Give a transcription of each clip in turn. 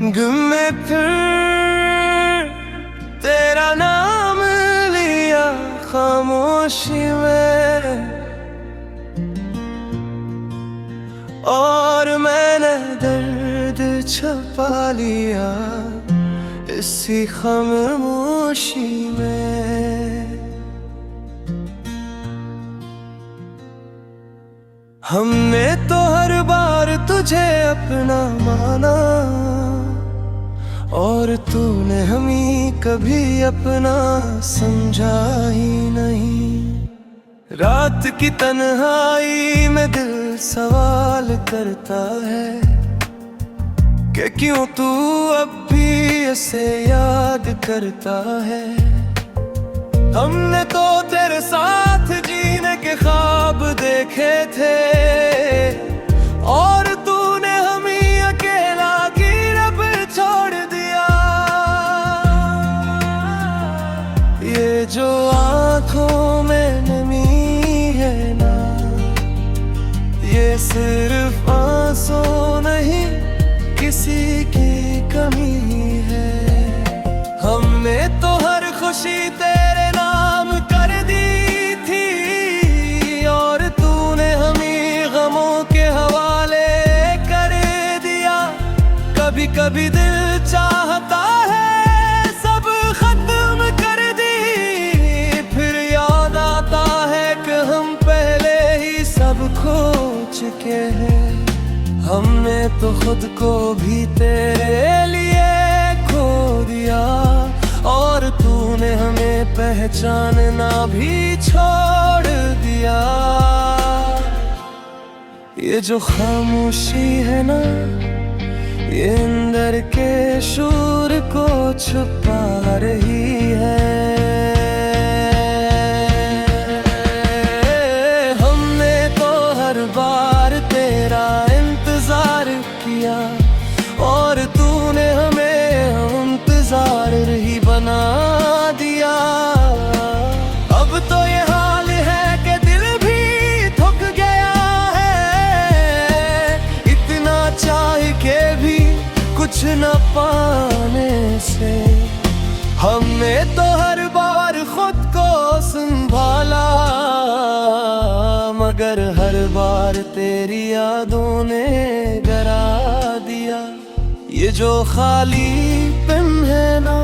गुम में फिर तेरा नाम लिया खामोशी में, और मैंने दर्द छुपा लिया इसी खामोशी में। हमने तो हर बार तुझे अपना माना, और तूने हमें कभी अपना समझा ही नहीं। रात की तन्हाई में दिल सवाल करता है कि क्यों तू अब भी इसे याद करता है। हमने तो तेरे साथ जीने के ख्वाब देखे थे, और तूने हमें अकेला गिरफ्तार छोड़ दिया। ये जो आँखों में नमी है ना, ये सिर्फ आंसू नहीं किसी की कमी है। हमने तो हर खुशी तेरे नाम कर दी थी, और तूने हमें गमों के हवाले कर दिया। कभी कभी दिल चाहता है सब खत्म कर दी, फिर याद आता है कि हम पहले ही सब खो चुके हैं। हमने तो खुद को भी तेरे लिए खो दिया, और तूने हमें पहचानना भी छोड़ दिया। ये जो खामोशी है ना, ये अंदर के शोर को छुपा रही है। हमने तो हर बार तेरा इंतजार किया, और तूने हमें इंतजार ही बना दिया। अब तो ये हाल है कि दिल भी थक गया है, इतना चाह के भी कुछ न पाने से। हमने तो हर बार खुद को संभाला, मगर हर बार तेरी यादों ने डरा दिया। ये जो खालीपन है ना,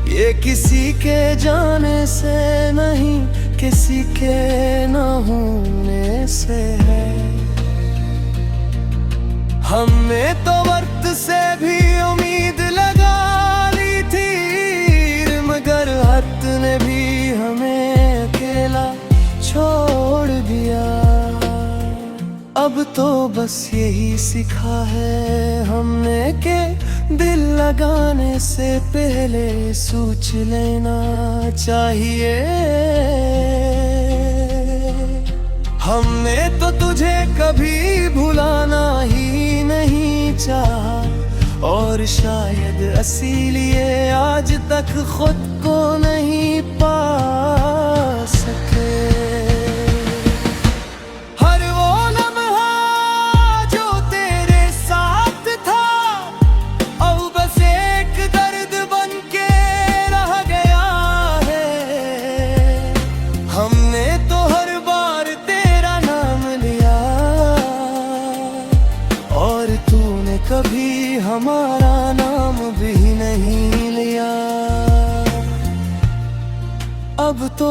ये किसी के जाने से नहीं, किसी के न होने से है। हमने तो वक्त से भी उम्मीद लगा ली थी, मगर वक्त ने भी हमें अकेला छोड़ दिया। अब तो बस यही सीखा है हमने कि दिल लगाने से पहले सोच लेना चाहिए। हमने तो तुझे कभी भुलाना ही नहीं चाहा, और शायद इसीलिए आज तक खुद को नहीं पा सके। हर वो लम्हा जो तेरे साथ था, अब बस एक दर्द बन के रह गया है। हमने तो हर बार तेरा नाम लिया, और तूने कभी हमारा नाम भी नहीं लिया। अब तो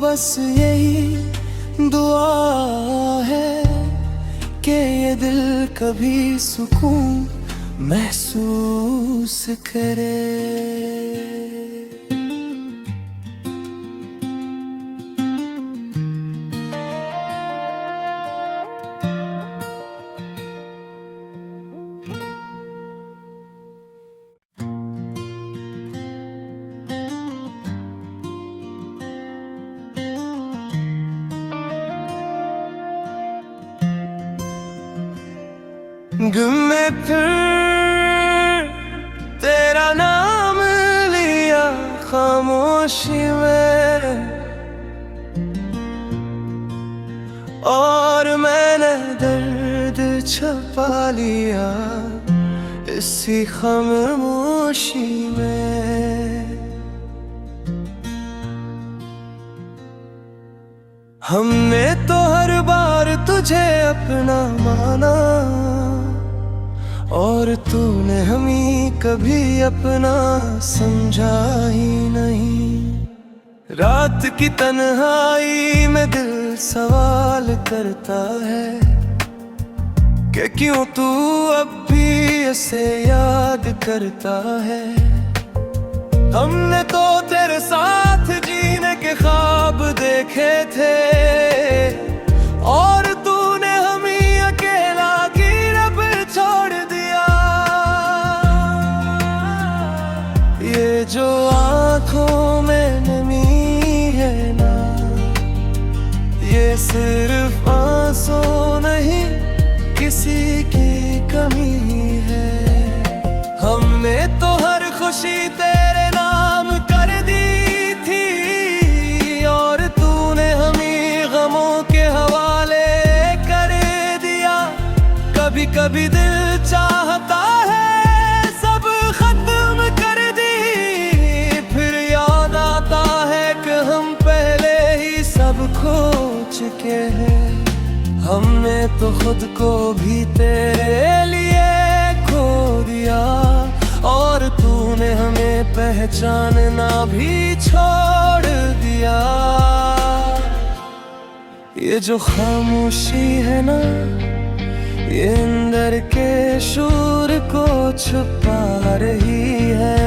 बस यही दुआ है कि ये दिल कभी सुकून महसूस करे। गुम में फिर तेरा नाम लिया खामोशी में, और मैंने दर्द छुपा लिया इसी खामोशी में। हमने तो हर बार तुझे अपना माना, और तूने हमें कभी अपना समझा ही नहीं। रात की तन्हाई में दिल सवाल करता है कि क्यों तू अब भी इसे याद करता है। हमने तो तेरे साथ जीने के ख्वाब देखे थे, और तूने हमें अकेला गिरफ्तार पर छोड़ दिया। ये जो आँखों में नमी है ना, ये सिर्फ आंसू नहीं, किसी की कमी है। हमने तो हर खुशी तेरे नाम कर दी थी, और तूने हमें गमों के हवाले कर दिया। कभी कभी दिल चाहता है सब खत्म कर दी, फिर याद आता है कि हम पहले ही सब खो चुके हैं। हमने तो खुद को भी तेरे लिए खो दिया, और तूने हमें पहचानना भी छोड़ दिया। ये जो खामोशी है ना, ये अंदर के शोर को छुपा रही है।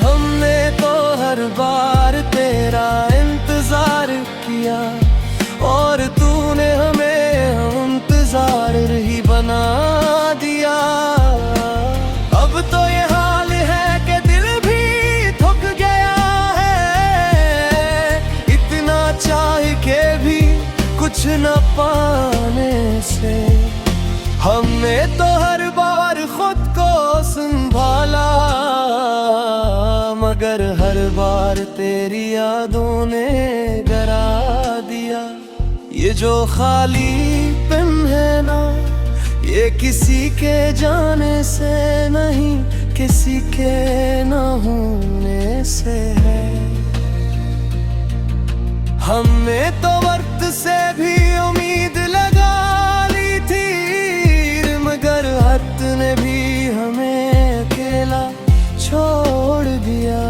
हमने तो हर बार तेरा इंतजार किया, और तूने हमें इंतजार ही बना दिया। अब तो ये हाल है कि दिल भी थक गया है, इतना चाह के भी कुछ न पाने से। हमने तो हर बार खुद को संभाला, मगर हर बार तेरी यादों ने डरा दिया। ये जो खालीपन है ना, ये किसी के जाने से नहीं, किसी के न होने से है। हमने तो वक्त से भी उम्मीद लगा ली थी, मगर वक्त ने भी हमें अकेला छोड़ दिया।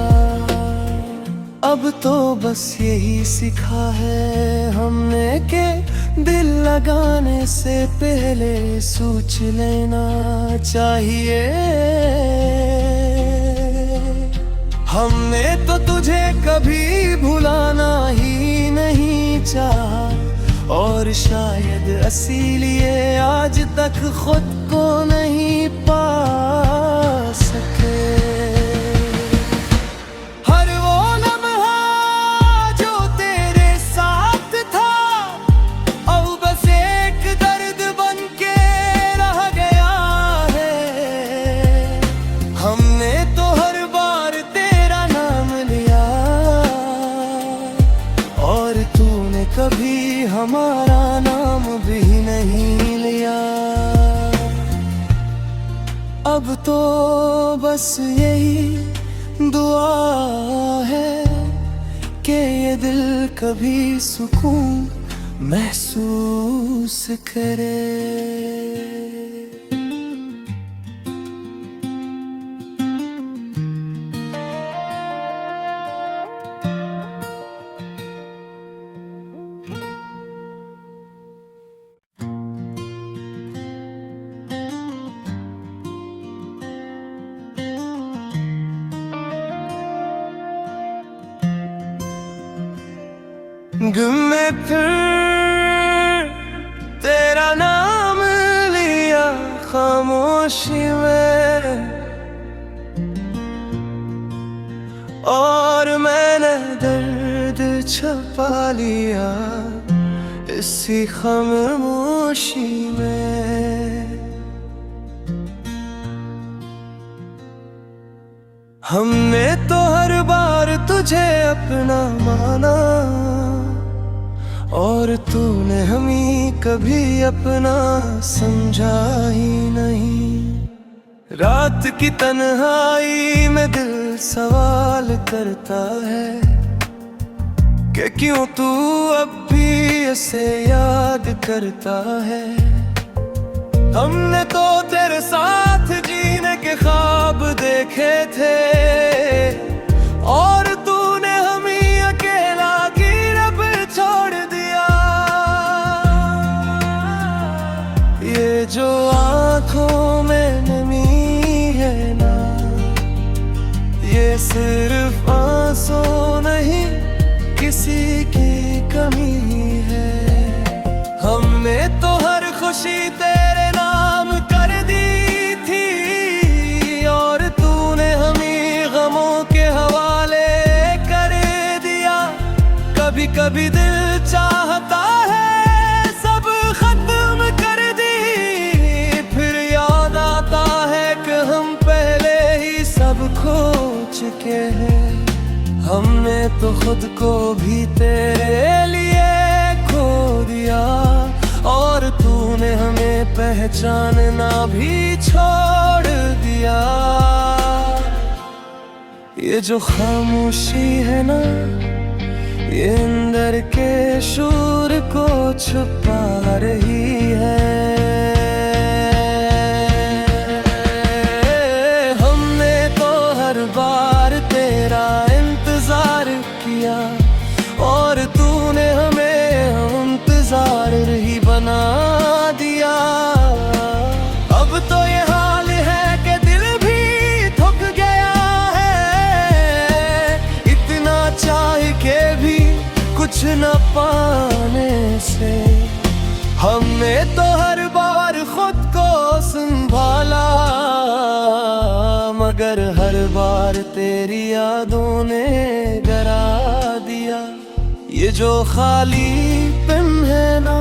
अब तो बस यही सीखा है हमने कि दिल लगाने से पहले सोच लेना चाहिए। हमने तो तुझे कभी भुलाना ही नहीं चाहा, और शायद इसीलिए आज तक खुद को नहीं पा सके। हर वो लम्हा जो तेरे साथ था, अब बस एक दर्द बन के रह गया है। हमने तो हर बार तेरा नाम लिया, और तूने कभी हमारा नाम भी नहीं लिया। अब तो बस यही दुआ है कि ये दिल कभी सुकून महसूस करे। गुम में फिर तेरा नाम लिया खामोशी में, और मैंने दर्द छुपा लिया इसी खामोशी में। हमने तो हर बार तुझे अपना माना, और तूने हमें कभी अपना समझा ही नहीं। रात की तन्हाई में दिल सवाल करता है कि क्यों तू अब भी इसे याद करता है। हमने तो तेरे साथ जीने के ख्वाब देखे थे और तूने हमें अकेला गिरब छोड़ दिया। ये जो आँखों में नमी है ना, ये सिर्फ आंसू नहीं किसी की कमी है। हमने तो हर खुशी तेरे नाम कर दी थी और तूने हमें गमों के हवाले कर दिया। कभी कभी दिल चाहता है सब खत्म कर दी, फिर याद आता है कि हम पहले ही सब खो चुके हैं। हमने तो खुद को भी तेरे लिए खो दिया और तूने हमें पहचानना भी छोड़ दिया। ये जो खामोशी है ना, ये अंदर के शोर को छुपा रही है। हमने तो हर बार तेरा इंतजार किया और तूने हमें इंतजार ही बना दिया। अब तो ये हाल है कि दिल भी थक गया है, इतना चाह के भी कुछ न पाने से। हमने तो हर बार खुद को संभाला, मगर हर बार तेरी यादों ने डरा दिया। ये जो खालीपन है ना,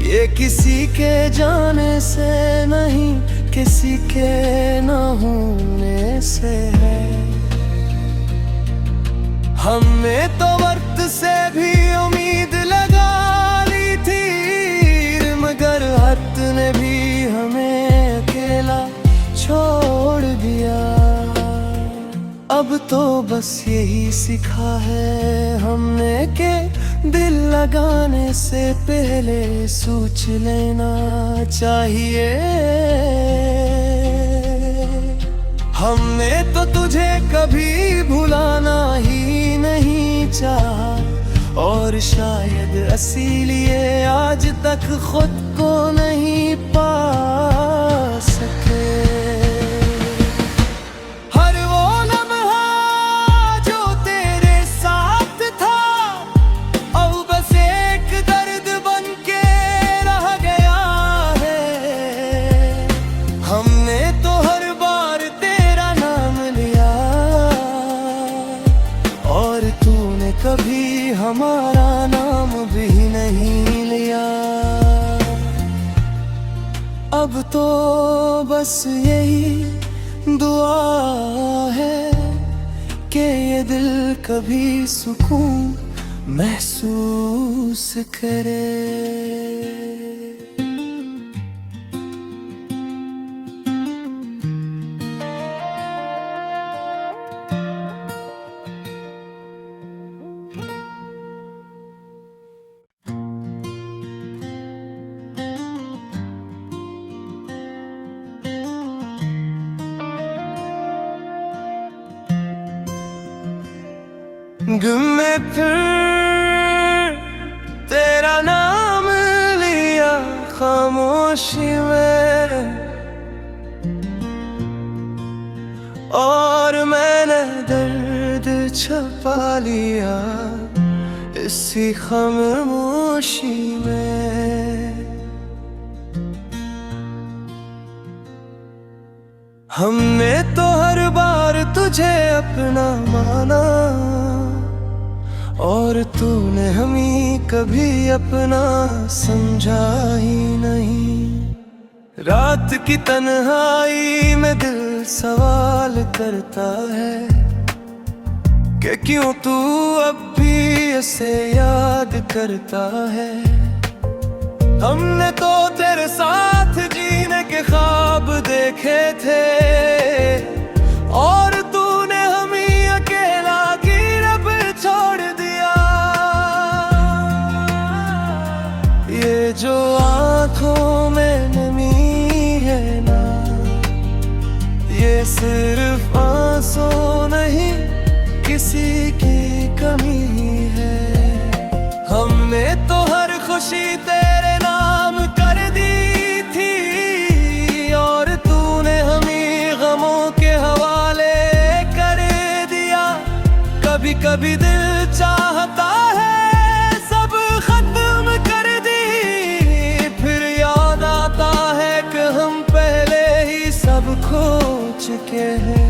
ये किसी के जाने से नहीं, किसी के न होने से है। हमने तो वक्त से भी उम्मीद लगा ली थी, मगर वक्त ने भी हमें अकेला छोड़ दिया। अब तो बस यही सीखा है हमने कि दिल लगाने से पहले सोच लेना चाहिए। हमने तो तुझे कभी भुलाना ही नहीं चाहा और शायद इसीलिए आज तक खुद को नहीं पा सके। कभी हमारा नाम भी नहीं लिया। अब तो बस यही दुआ है कि ये दिल कभी सुकून महसूस करे। गुम में फिर तेरा नाम लिया खामोशी में, और मैंने दर्द छुपा लिया इसी खामोशी में। हमने तो हर बार तुझे अपना माना और तूने हमें कभी अपना समझा ही नहीं। रात की तन्हाई में दिल सवाल करता है कि क्यों तू अब भी इसे याद करता है। हमने तो तेरे साथ जीने के ख्वाब देखे थे और तूने हमें अकेला गिरब छोड़ दिया। ये जो आँखों में नमी है ना, ये सिर्फ आंसू नहीं किसी की कमी है। हमने तो हर खुशी तेरे नाम कर दी थी और तूने हमें गमों के हवाले कर दिया। कभी कभी दिल चाहता है सब खत्म कर दी, फिर याद आता है कि हम पहले ही सब खो चुके हैं।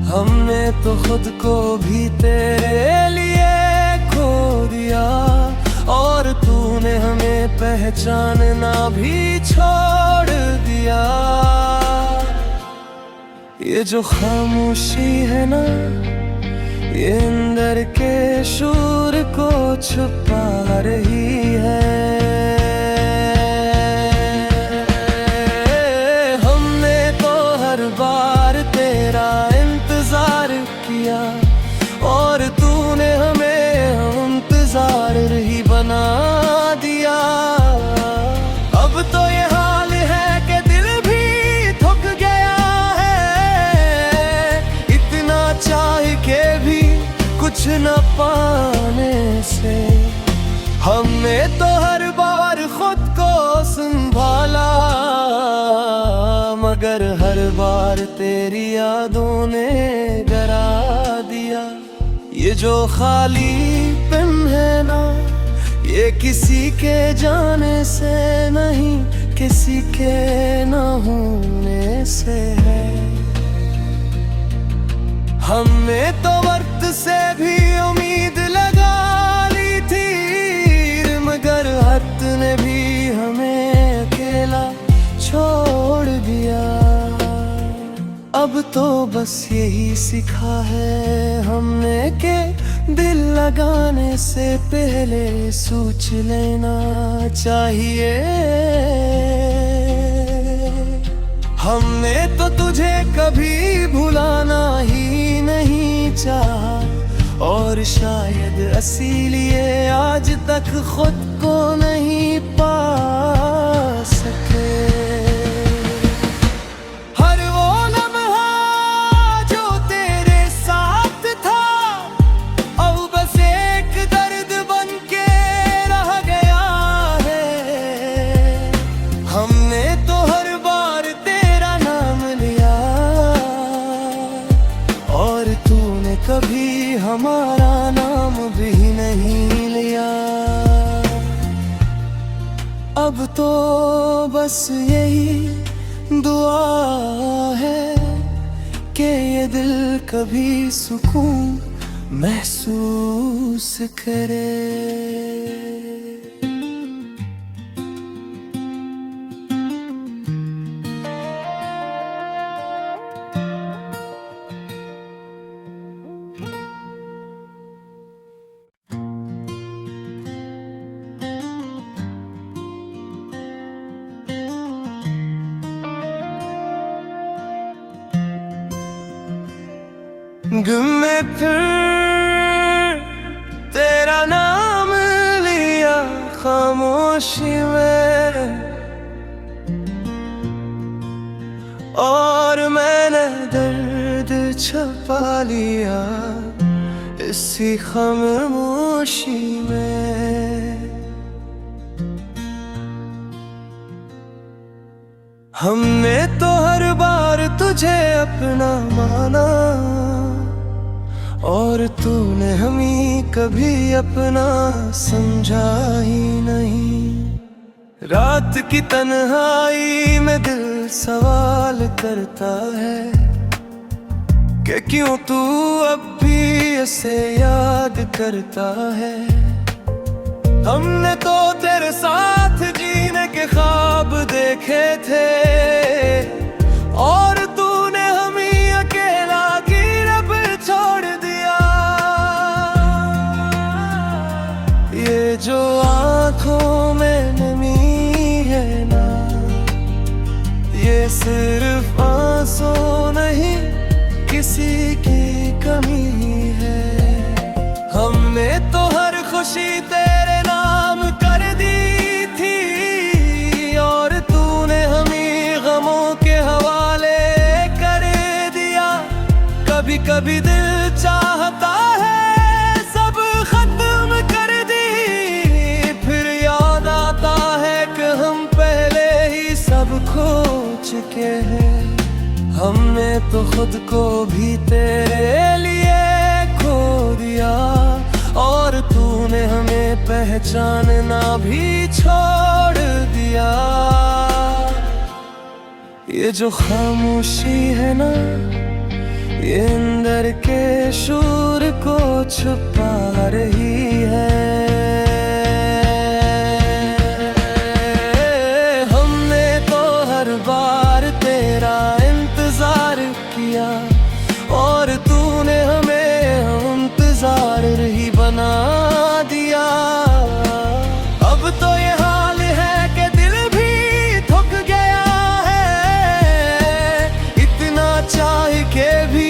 हमने तो खुद को भी तेरे लिए खो दिया और तूने हमें पहचानना भी छोड़ दिया। ये जो खामोशी है ना, ये अंदर के शोर को छुपा रही है। हमने तो हर बार तेरा इंतजार किया और तूने हमें इंतजार ही बना दिया। अब तो ये हाल है कि दिल भी थक गया है, इतना चाह के भी कुछ न पाने से। हमने तो हर बार खुद को संभाला, मगर हर बार तेरी यादों ने डरा दिया। ये जो खालीपन है ना, ये किसी के जाने से नहीं, किसी के न होने से है। हमने तो वक्त से भी उम्मीद लगा ली थी, मगर वक्त ने भी हमें अकेला छोड़ दिया। अब तो बस यही सीखा है हमने कि दिल लगाने से पहले सोच लेना चाहिए। हमने तो तुझे कभी भुलाना ही नहीं चाहा और शायद इसीलिए आज तक खुद को नहीं पा सके। कभी हमारा नाम भी नहीं लिया। अब तो बस यही दुआ है कि ये दिल कभी सुकून महसूस करे। गुम में फिर तेरा नाम लिया खामोशी में, और मैंने दर्द छुपा लिया इसी खामोशी में। हमने तो हर बार तुझे अपना माना और तूने हमें कभी अपना समझा ही नहीं। रात की तन्हाई में दिल सवाल करता है कि क्यों तू अब भी इसे याद करता है। हमने तो तेरे साथ जीने के ख्वाब देखे थे और तूने हमें अकेला गिरब छोड़ दिया। कभी कभी दिल चाहता है सब खत्म कर दी, फिर याद आता है कि हम पहले ही सब खो चुके हैं। हमने तो खुद को भी तेरे लिए खो दिया, और तूने हमें पहचानना भी छोड़ दिया। ये जो खामोशी है ना, ये अंदर के शोर को छुपा रही है। हमने तो हर बार तेरा इंतजार किया, और तूने हमें इंतजार ही बना दिया। अब तो ये हाल है कि दिल भी थक गया है, इतना चाह के भी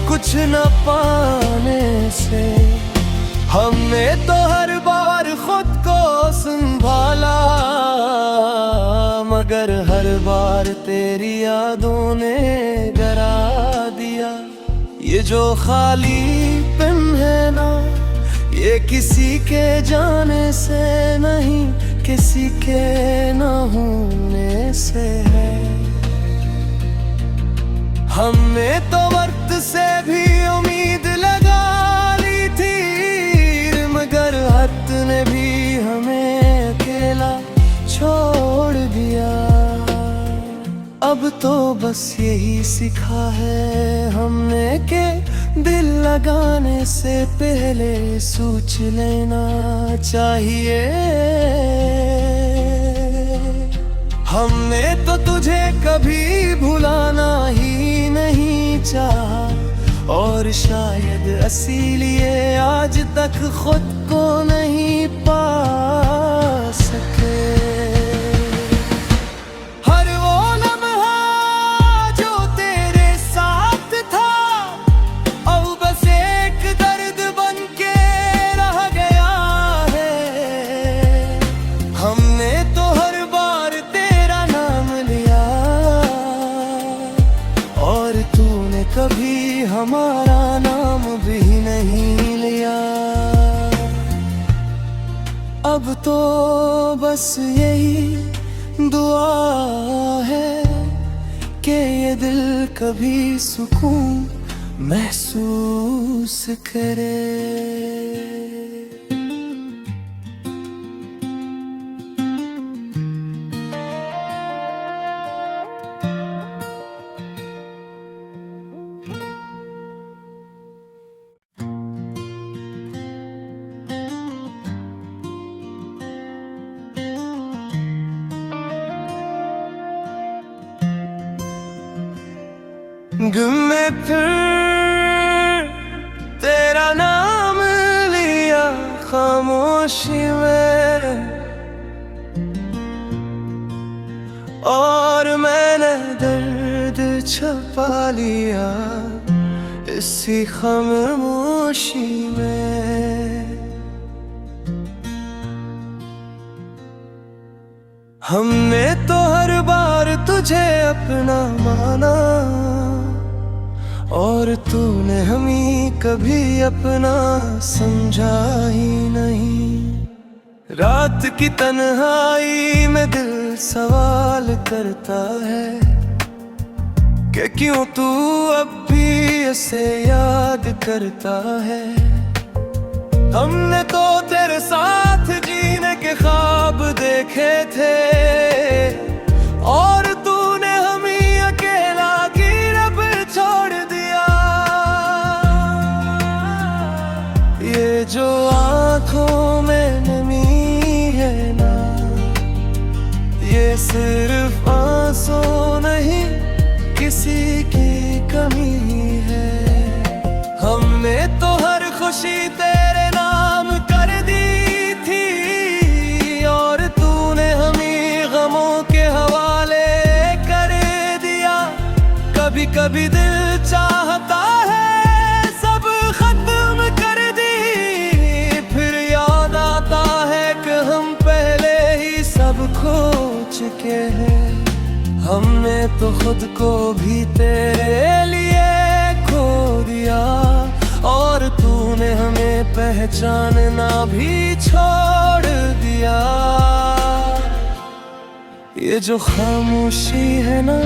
कुछ न पाने से। हमने तो हर बार खुद को संभाला, मगर हर बार तेरी यादों ने डरा दिया। ये जो खालीपन है ना, ये किसी के जाने से नहीं, किसी के न होने से है। हमने तो वक्त से भी उम्मीद लगा ली थी, मगर वक्त ने भी हमें अकेला छोड़ दिया। अब तो बस यही सीखा है हमने कि दिल लगाने से पहले सोच लेना चाहिए। हमने तो तुझे कभी भुलाना ही नहीं चाहा, और शायद इसीलिए आज तक खुद को नहीं पा सके। हर वो लम्हा जो तेरे साथ था, अब बस एक दर्द बन के रह गया है। हमने तो हर बार तेरा नाम लिया, और तूने कभी हमारा नाम भी नहीं लिया। अब तो बस यही दुआ है कि ये दिल कभी सुकून महसूस करे। गुम में फिर तेरा नाम लिया खामोशी में, और मैंने दर्द छुपा लिया इसी खामोशी में। हमने तो हर बार तुझे अपना माना, और तूने हमें कभी अपना समझा ही नहीं। रात की तन्हाई में दिल सवाल करता है कि क्यों तू अब भी इसे याद करता है। हमने तो तेरे साथ जीने के ख्वाब देखे थे, और तूने हमें अकेला गिरफ्तार छोड़ दिया। ये जो आँखों में नमी है ना, ये सिर्फ आंसू नहीं किसी की कमी है। हमने तो हर खुशी तेरे नाम कर दी थी, और तूने हमें गमों के हवाले कर दिया। कभी कभी दिल चाहता है सब खत्म कर दी, फिर याद आता है कि हम पहले ही सब खो चुके हैं। हमने तो खुद को भी तेरे लिए खो दिया। पहचानना भी छोड़ दिया। ये जो खामोशी है ना,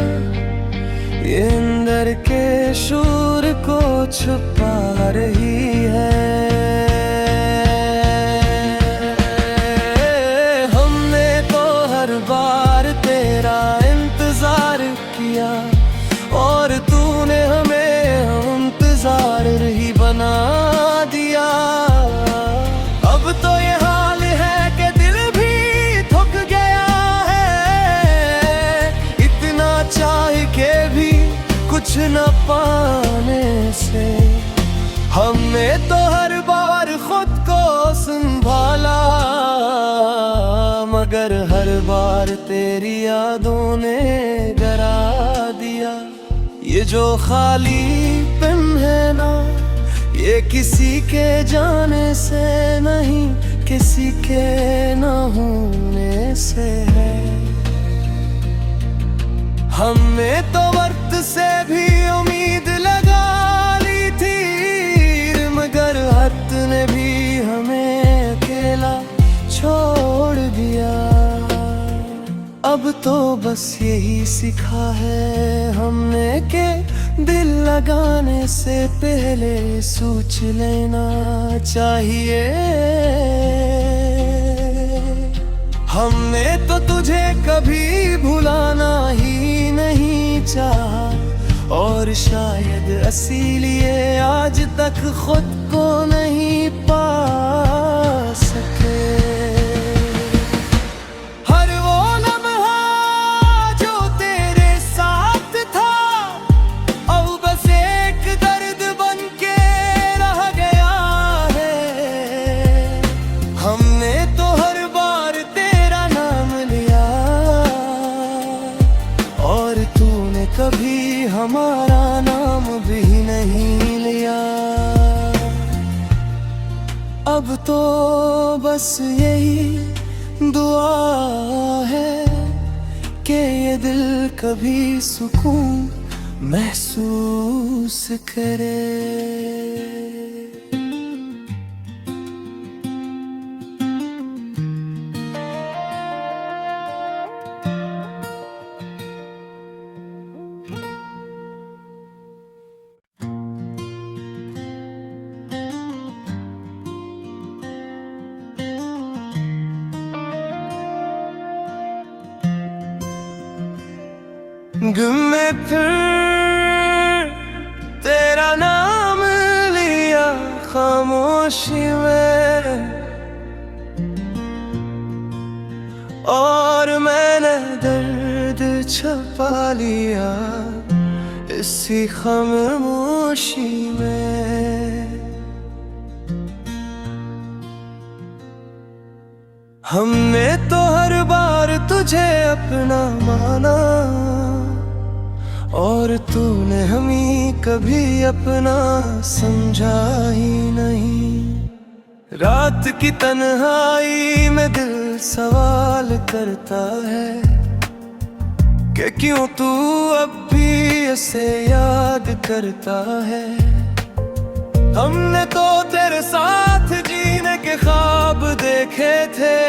ये अंदर के शोर को छुपा रही है। हमने तो हर बार तेरा इंतजार किया और तूने हमें इंतजार ही बना दिया। अब तो ये हाल है कि दिल भी थक गया है, इतना चाह के भी कुछ न पाने से। हमने तो हर बार खुद को संभाला, मगर हर बार तेरी यादों ने डरा दिया। ये जो खालीपन है ना, ये किसी के जाने से नहीं, किसी के न होने से है। हमने तो वक्त से भी उम्मीद लगा ली थी, मगर वक्त ने भी हमें अकेला छोड़ दिया। अब तो बस यही सीखा है हमने कि दिल लगाने से पहले सोच लेना चाहिए। हमने तो तुझे कभी भुलाना ही नहीं चाहा, और शायद इसीलिए आज तक खुद को नहीं पा सके। हर वो लम्हा जो तेरे साथ था, अब बस एक दर्द बन के रह गया है। हमने तो हर बार तेरा नाम लिया, और तूने कभी हमारा नाम भी नहीं लिया। अब तो बस यही दुआ है कि ये दिल कभी सुकून महसूस करे। गुम में फिर तेरा नाम लिया खामोशी में, और मैंने दर्द छुपा लिया इसी खामोशी में। हमने तो हर बार तुझे अपना माना, और तूने हमें कभी अपना समझा ही नहीं। रात की तन्हाई में दिल सवाल करता है कि क्यों तू अब भी उसे याद करता है। हमने तो तेरे साथ जीने के ख्वाब देखे थे,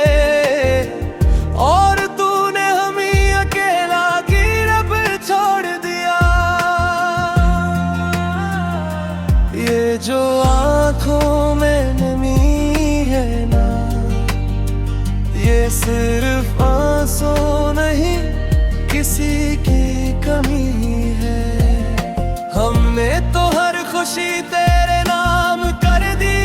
और तूने हमें अकेला गिरफ्तार छोड़ दिया। ये जो आँखों में नमी है ना, ये सिर्फ आंसू नहीं, किसी की कमी है। हमने तो हर खुशी तेरे नाम कर दी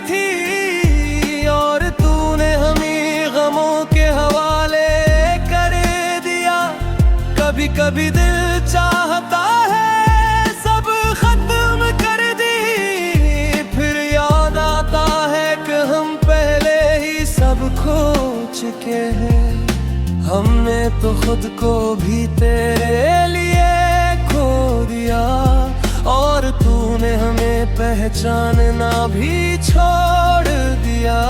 थी, और तूने हमें गमों के हवाले कर दिया। कभी कभी दिल चाहता है सब खत्म कर दी, फिर याद आता है कि हम पहले ही सब खो चुके हैं। हमने तो खुद को भी तेरे लिए खो दिया, और तूने हमें पहचानना भी छोड़ दिया।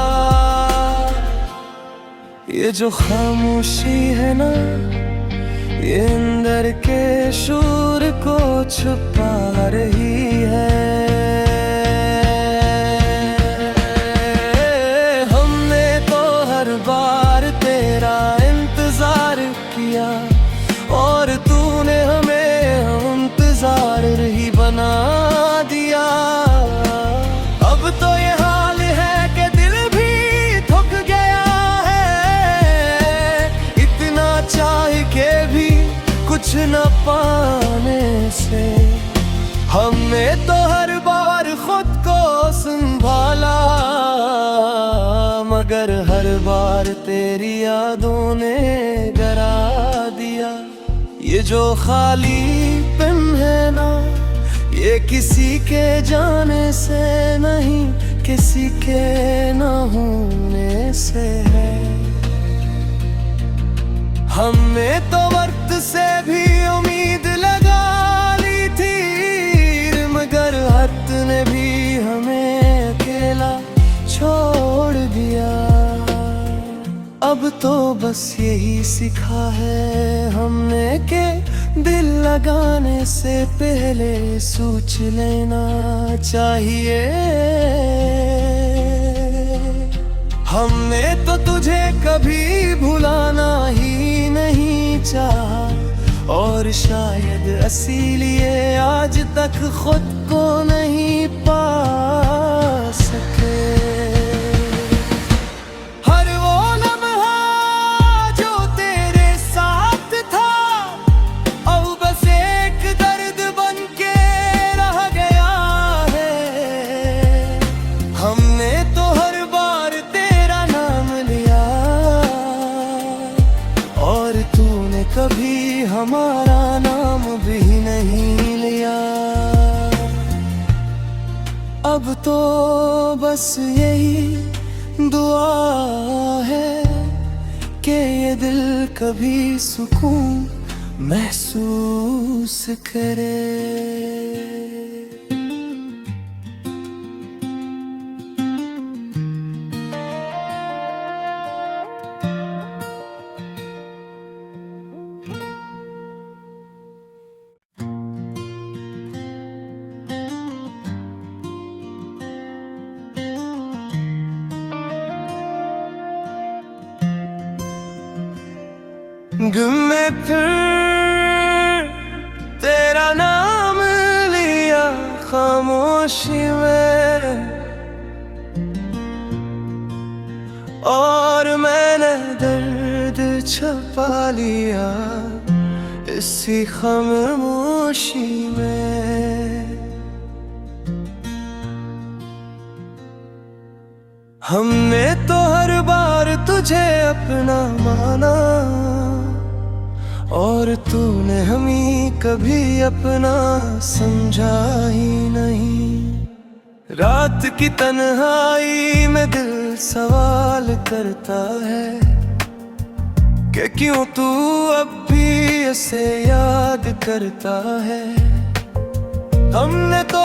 ये जो खामोशी है ना, ये अंदर के शोर को छुपा रही है। पाने से। हमने तो हर बार खुद को संभाला, मगर हर बार तेरी यादों ने डरा दिया। ये जो खालीपन है ना, ये किसी के जाने से नहीं, किसी के न होने से है। हमने तो वक्त से भी उम्मीद लगा ली थी, मगर वक्त ने भी हमें अकेला छोड़ दिया। अब तो बस यही सीखा है हमने के दिल लगाने से पहले सोच लेना चाहिए। हमने तो तुझे कभी भुलाना ही नहीं चाहा, और शायद इसीलिए आज तक खुद को नहीं पा सके। हर वो लम्हा जो तेरे साथ था, अब बस एक दर्द बन के रह गया है। हमने तो हर बार तेरा नाम लिया, और तूने कभी हमारा नाम भी नहीं लिया। अब तो बस यही दुआ है कि ये दिल कभी सुकून महसूस करे। गुम में फिर तेरा नाम लिया खामोशी में, और मैंने दर्द छुपा लिया इसी खामोशी में। हमने तो हर बार तुझे अपना माना, और तूने हमें कभी अपना समझा ही नहीं। रात की तन्हाई में दिल सवाल करता है कि क्यों तू अब भी इसे याद करता है। हमने तो